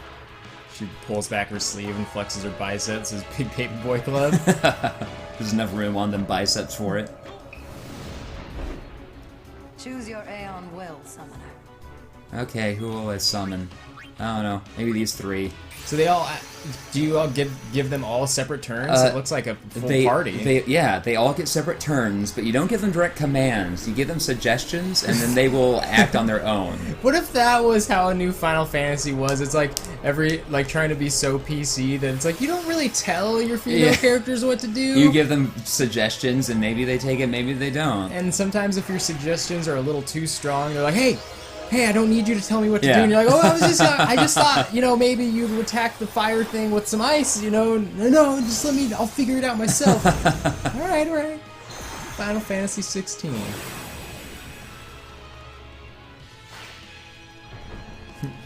She pulls back her sleeve and flexes her biceps as Big Baby Boy Club. There's enough room on them biceps for it. choose your aeon well, summoner. Okay, who will I summon? I don't know. Maybe these three. So they all... Do you all give them all separate turns? It looks like a full party. They all get separate turns, but you don't give them direct commands. You give them suggestions, and then they will act on their own. What if that was how a new Final Fantasy was? It's like trying to be so PC that it's like you don't really tell your female characters what to do. You give them suggestions, and maybe they take it, maybe they don't. And sometimes if your suggestions are a little too strong, they're like, hey, I don't need you to tell me what to do. And you're like, oh, I just thought, maybe you would attack the fire thing with some ice, No, just let me, I'll figure it out myself. All right. Final Fantasy 16.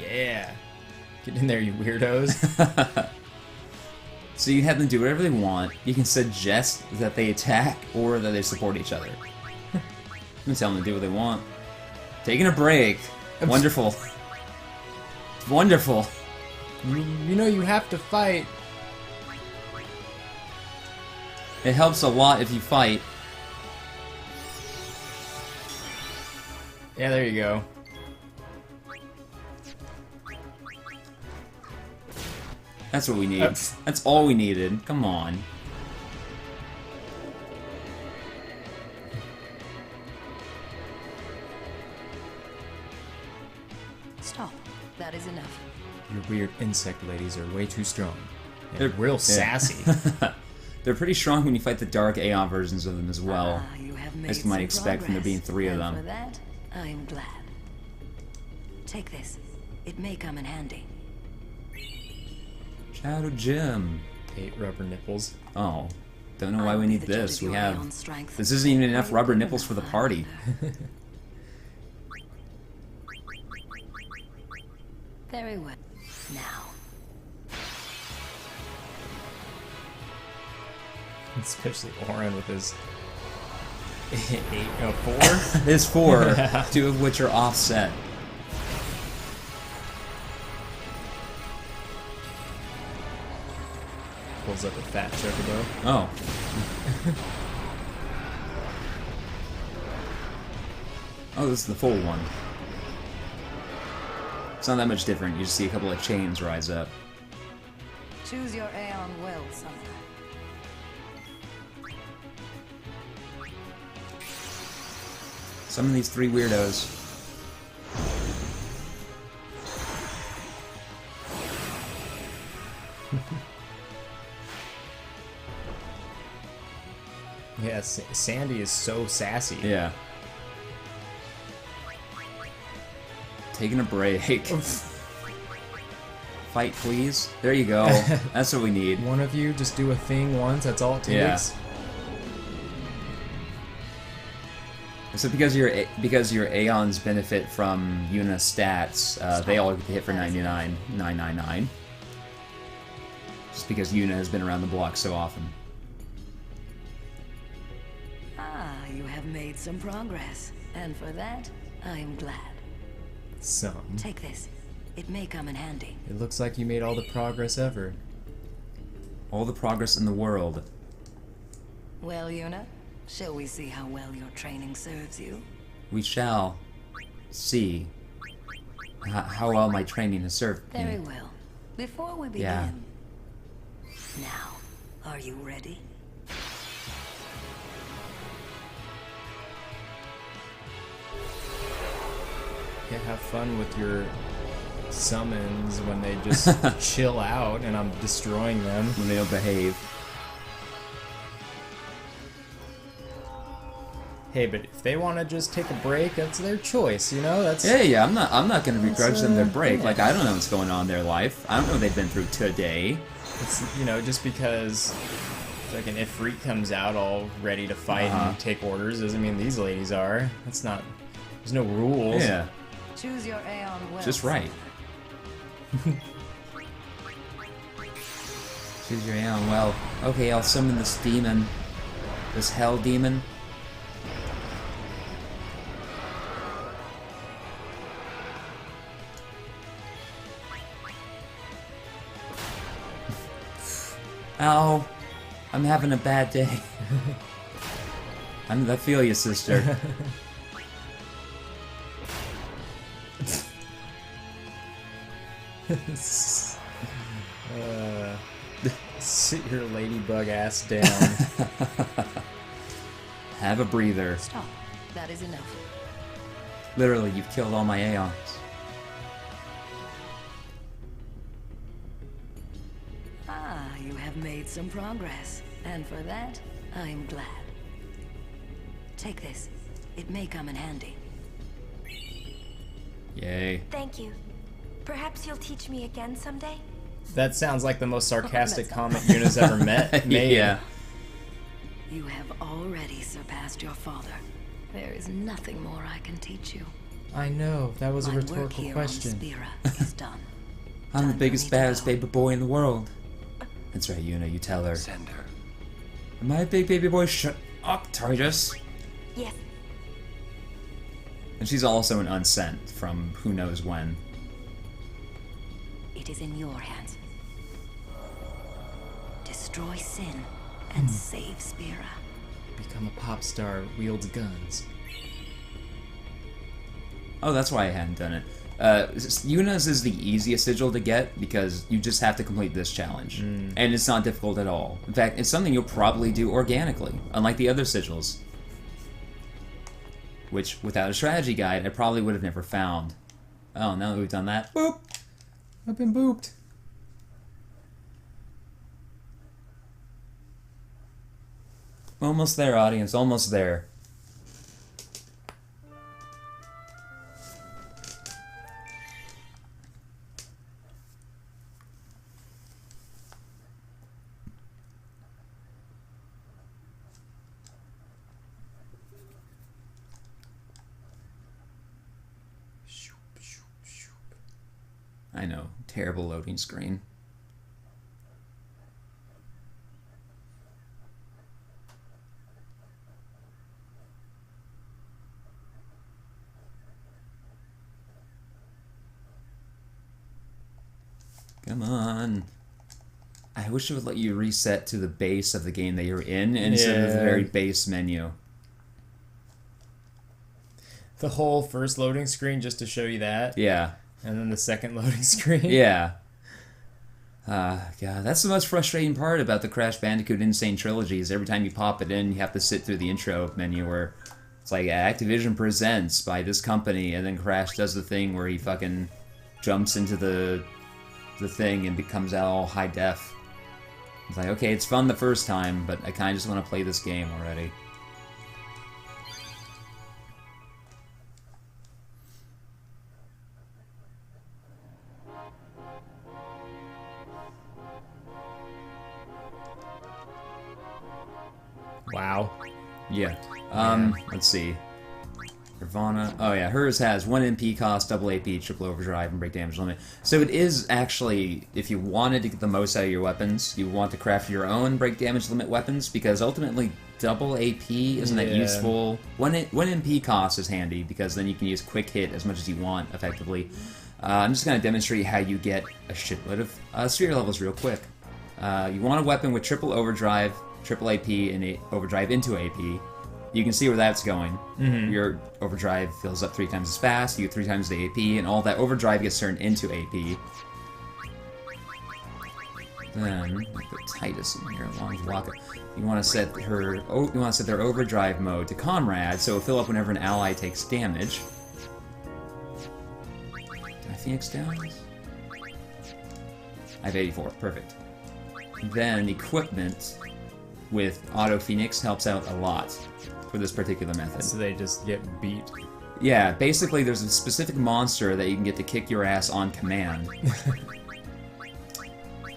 Yeah. Get in there, you weirdos. So you have them do whatever they want. You can suggest that they attack or that they support each other. You can tell them to do what they want. Taking a break. Wonderful. Wonderful. You know you have to fight. It helps a lot if you fight. Yeah, there you go. That's what we need. That's all we needed. Come on. Stop. That is enough. Your weird insect ladies are way too strong. And They're real sassy. They're pretty strong when you fight the dark Aeon versions of them as well. You have made As you might some expect from there being progress, 3 of and them. For that, I am glad. Take this. It may come in handy. Shadow Gem. 8 rubber nipples. Oh. Don't know why I'll we be need the judge this. of We your have... aeon strength. This isn't even enough Are you rubber good nipples for the enough? party. Very well. Now. Especially Oren with his 4. There's 4, 2 of which are offset. Pulls up a fat chocobo. Oh. Oh, this is the full one. It's not that much different. You just see a couple of chains rise up. Choose your aeon will, summoner. Some of these 3 weirdos. Yeah, Sandy is so sassy. Yeah. Taking a break. Fight, please. There you go. That's what we need. One of you just do a thing once, that's all it takes. Yeah. So because your Aeons benefit from Yuna stats, they all get to hit for 999. Just because Yuna has been around the block so often. You have made some progress, and for that, I am glad. Some. Take this. It may come in handy. It looks like you made all the progress ever. All the progress in the world. Well, Yuna, shall we see how well your training serves you? We shall see how well my training has served me. Very well. Before we begin, Yeah. now, are you ready? Yeah, have fun with your summons when they just chill out and I'm destroying them. When they don't behave. Hey, but if they want to just take a break, that's their choice, you know? That's Yeah, I'm not gonna begrudge them their break. yeah. Like, I don't know what's going on in their life. I don't know what they've been through today. it's, you know, just because like an Ifrit comes out all ready to fight and take orders doesn't mean these ladies are. That's not. There's no rules. Yeah, Choose your aeon will. just right. Choose your Aeon. Well, okay, I'll summon this demon. This hell demon. Ow. I'm having a bad day. I feel you, sister. Sit your ladybug ass down. Have a breather. Stop. That is enough. Literally, you've killed all my Aeons. You have made some progress, and for that, I am glad. Take this. It may come in handy. Yay. Thank you. Perhaps you'll teach me again someday? That sounds like the most sarcastic comment Yuna's ever made. Yeah. You have already surpassed your father. There is nothing more I can teach you. I know, that was a My work rhetorical here question. on Spira is done. I'm Time the for biggest, me to baddest go. baby boy in the world. That's right, Yuna, you tell her. Send her. Am I a big baby boy? Shut up, Titus. Yes. And she's also an unsent from who knows when. It is in your hands. Destroy sin and save Spira. Become a pop star, wields guns. Oh, that's why I hadn't done it. Yuna's is the easiest sigil to get because you just have to complete this challenge. And it's not difficult at all. In fact, it's something you'll probably do organically, unlike the other sigils. Which, without a strategy guide, I probably would have never found. Oh, now that we've done that, boop! I've been booped. Almost there, audience, almost there. I know, terrible loading screen. Come on. I wish it would let you reset to the base of the game that you're in instead of the very base menu. The whole first loading screen just to show you that? Yeah. And then the second loading screen? Yeah. God, that's the most frustrating part about the Crash Bandicoot Insane Trilogy is every time you pop it in, you have to sit through the intro menu where it's like Activision presents by this company, and then Crash does the thing where he fucking jumps into the thing and becomes out all high def. It's like, okay, it's fun the first time, but I kind of just want to play this game already. Wow. Yeah. Let's see. Nirvana. Oh yeah, hers has 1 MP cost, double AP, triple overdrive, and break damage limit. So it is actually, if you wanted to get the most out of your weapons, you want to craft your own break damage limit weapons, because ultimately double AP isn't that useful. 1 MP cost is handy, because then you can use quick hit as much as you want, effectively. I'm just going to demonstrate how you get a shitload of sphere levels real quick. You want a weapon with triple overdrive, triple AP, and overdrive into AP. You can see where that's going. Your overdrive fills up 3 times as fast, you get 3 times the AP, and all that overdrive gets turned into AP. Then put Titus in here along with Waka. You want to set their overdrive mode to Comrade, so it'll fill up whenever an ally takes damage. Did I Phoenix down? I have 84, perfect. Then equipment with Auto Phoenix helps out a lot for this particular method. So they just get beat. Yeah, basically there's a specific monster that you can get to kick your ass on command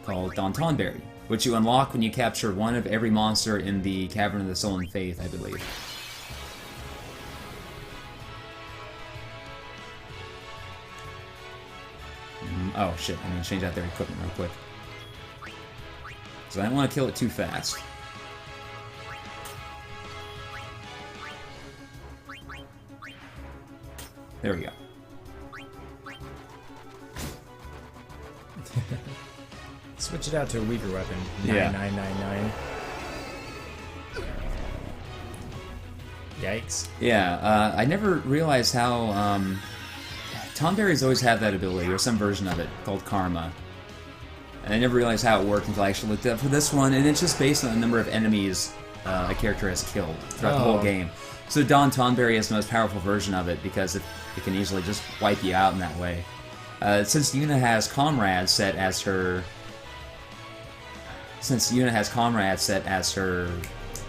called tonberry, which you unlock when you capture one of every monster in the Cavern of the Soul and Faith, I believe. Oh shit, I'm gonna change out their equipment real quick. So I don't want to kill it too fast. There we go. Switch it out to a weaker weapon. Yeah. 9999. Yikes. Yeah, I never realized how, tonberries always have that ability, or some version of it, called Karma. And I never realized how it worked until I actually looked up for this one, and it's just based on the number of enemies a character has killed throughout the whole game. So tonberry is the most powerful version of it, because it can easily just wipe you out in that way. Since Yuna has Comrade set as her...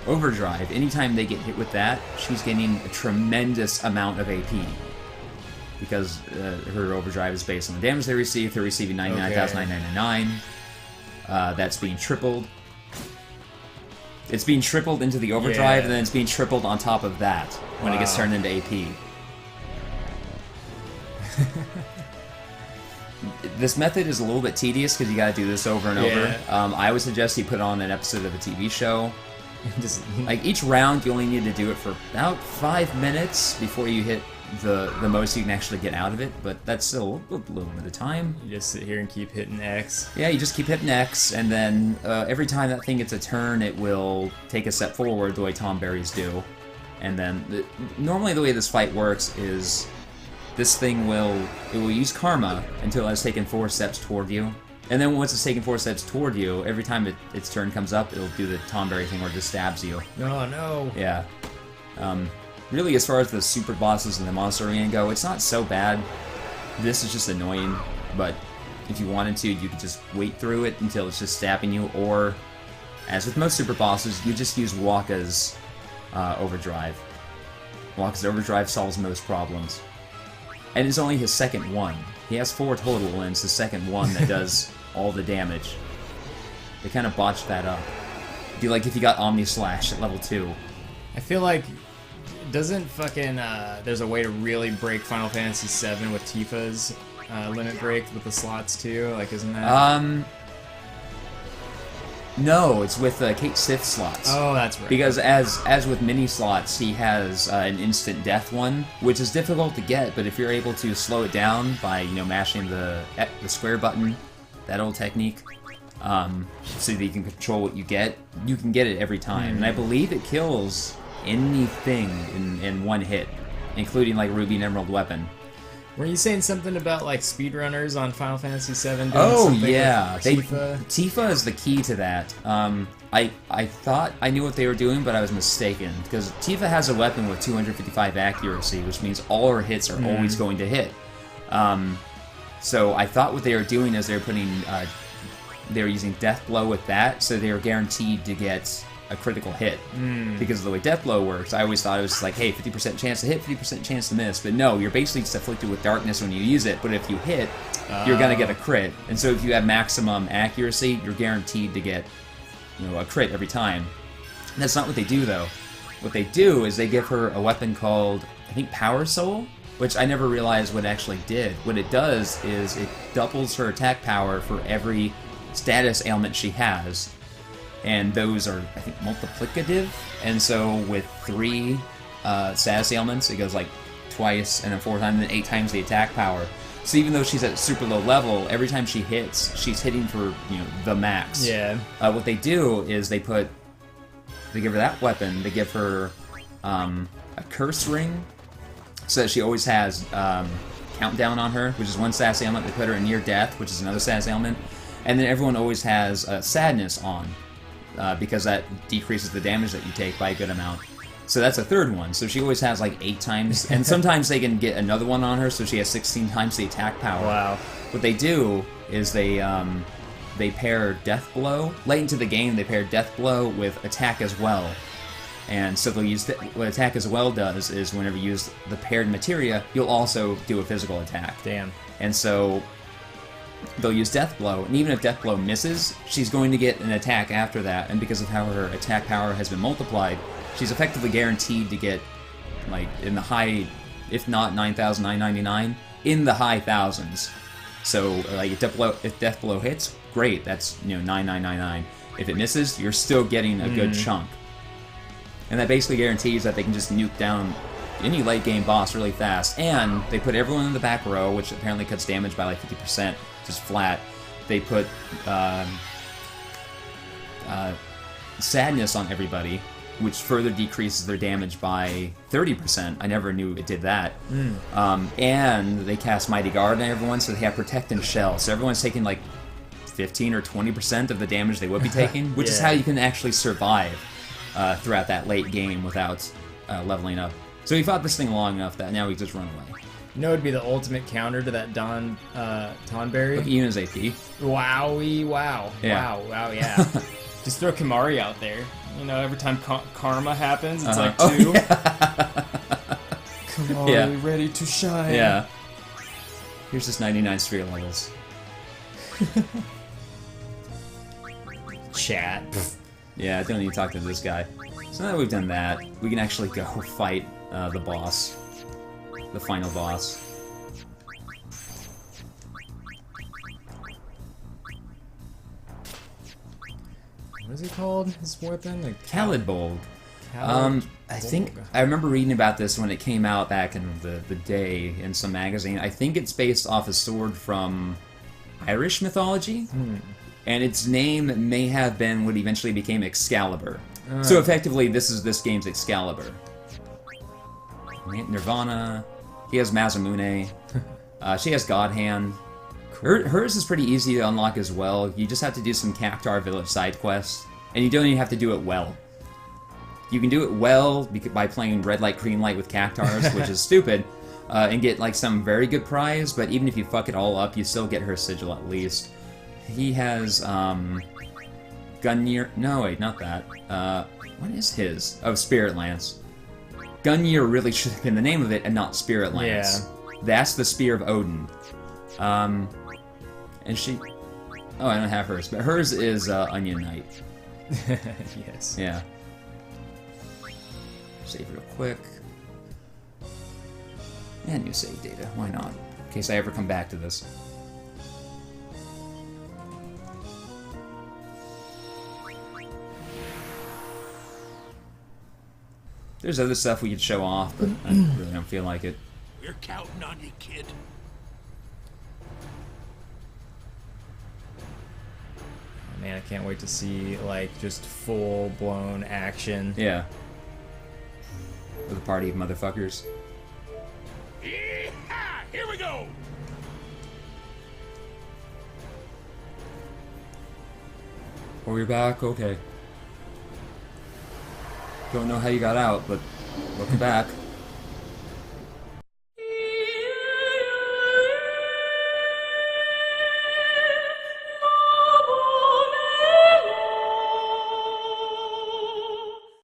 overdrive, anytime they get hit with that, she's getting a tremendous amount of AP. Because her overdrive is based on the damage they receive. They're receiving 99,999. That's being tripled. It's being tripled into the overdrive, and then it's being tripled on top of that when it gets turned into AP. This method is a little bit tedious because you gotta do this over and over. I would suggest you put on an episode of a TV show. Just, like, each round you only need to do it for about 5 minutes before you hit the most you can actually get out of it, but that's still a little bit of time. You just sit here and keep hitting X. Yeah, you just keep hitting X, and then every time that thing gets a turn, it will take a step forward the way tonberries do. And then, normally the way this fight works is this thing will use karma until it has taken 4 steps toward you. And then once it's taken 4 steps toward you, every time its turn comes up, it'll do the tonberry thing where it just stabs you. Oh, no. Yeah. Really, as far as the super bosses in the monster arena go, it's not so bad. This is just annoying, but if you wanted to, you could just wait through it until it's just stabbing you, or, as with most super bosses, you just use Wakka's overdrive. Wakka's overdrive solves most problems. And it's only his second one. He has 4 total, and it's the second one that does all the damage. They kind of botched that up. It'd be like if you got Omni Slash at level 2. I feel like, doesn't fucking, there's a way to really break Final Fantasy VII with Tifa's limit break with the slots too? Like, isn't that... No, it's with Kate Sith slots. Oh, that's right. Because as with mini slots, he has an instant death one, which is difficult to get, but if you're able to slow it down by, you know, mashing the square button, that old technique, so that you can control what you can get it every time. And I believe it kills anything in one hit, including like Ruby and Emerald weapon. Were you saying something about like speedrunners on Final Fantasy VII doing Oh something yeah, with Tifa? Tifa is the key to that. I thought I knew what they were doing, but I was mistaken, because Tifa has a weapon with 255 accuracy, which means all her hits are always going to hit. So I thought what they were doing is they were using Death Blow with that, so they were guaranteed to get a critical hit. Because of the way Death Blow works, I always thought it was like, hey, 50% chance to hit, 50% chance to miss. But no, you're basically just afflicted with darkness when you use it, but if you hit, you're gonna get a crit. And so if you have maximum accuracy, you're guaranteed to get, you know, a crit every time. That's not what they do, though. What they do is they give her a weapon called, I think, Power Soul, which I never realized what it actually did. What it does is it doubles her attack power for every status ailment she has. And those are, I think, multiplicative. And so with 3 status ailments, it goes like twice, and then 4 times, and then 8 times the attack power. So even though she's at super low level, every time she hits, she's hitting for, you know, the max. Yeah. What they do is they give her that weapon, they give her a curse ring, so that she always has countdown on her, which is 1 status ailment. They put her in near death, which is another status ailment. And then everyone always has sadness on. Because that decreases the damage that you take by a good amount. So that's a 3rd one. So she always has like 8 times, and sometimes they can get another one on her, so she has 16 times the attack power. Wow. What they do is they pair Death Blow. Late into the game, they pair Death Blow with Attack as Well. And so they'll use what Attack as Well does is whenever you use the paired materia, you'll also do a physical attack. Damn. And so they'll use Death Blow, and even if Death Blow misses, she's going to get an attack after that, and because of how her attack power has been multiplied, she's effectively guaranteed to get, like, in the high, if not 9,999, in the high thousands. So, like, if Death Blow hits, great, that's, you know, 9,999. If it misses, you're still getting a good chunk. And that basically guarantees that they can just nuke down any late game boss really fast, and they put everyone in the back row, which apparently cuts damage by like 50%, just flat. They put sadness on everybody, which further decreases their damage by 30%. I never knew it did that. And they cast Mighty Guard on everyone, so they have Protect and Shell. So everyone's taking like 15 or 20% of the damage they would be taking, which is how you can actually survive throughout that late game without leveling up. So we fought this thing long enough that now we just run away. You know, it'd be the ultimate counter to that tonberry. Look at Yuna's AP. Wowie, wow. Yeah. Wow, yeah. Just throw Kimari out there. You know, every time karma happens, it's like 2. Oh, yeah. Kimari, ready to shine. Yeah. Here's just 99 spirit levels. Chat. Yeah, I don't need to talk to this guy. So now that we've done that, we can actually go fight the boss. The final boss. What is he called? His weapon? Like Khalid Bold. I think I remember reading about this when it came out back in the day in some magazine. I think it's based off a sword from Irish mythology, and its name may have been what eventually became Excalibur. So effectively, this is this game's Excalibur. Nirvana. He has Mazamune. She has God Hand. Hers is pretty easy to unlock as well. You just have to do some Cactar Village side quests, and you don't even have to do it well. You can do it well by playing red light, green light with Cactars, which is stupid, and get like some very good prize, but even if you fuck it all up, you still get her sigil at least. He has, Gunyear... No, wait, not that. What is his? Oh, Spirit Lance. Gunyear really should have been the name of it, and not Spirit Lance. Yeah. That's the Spear of Odin. And she... Oh, I don't have hers, but hers is, Onion Knight. Yes. Yeah. Save real quick. And new save data, why not? In case I ever come back to this. There's other stuff we could show off, but I really don't feel like it. We're counting on you, kid. Man, I can't wait to see, like, just full-blown action. Yeah. With a party of motherfuckers. Yeehaw! Here we go! Oh, you're back? Okay. Don't know how you got out, but welcome back.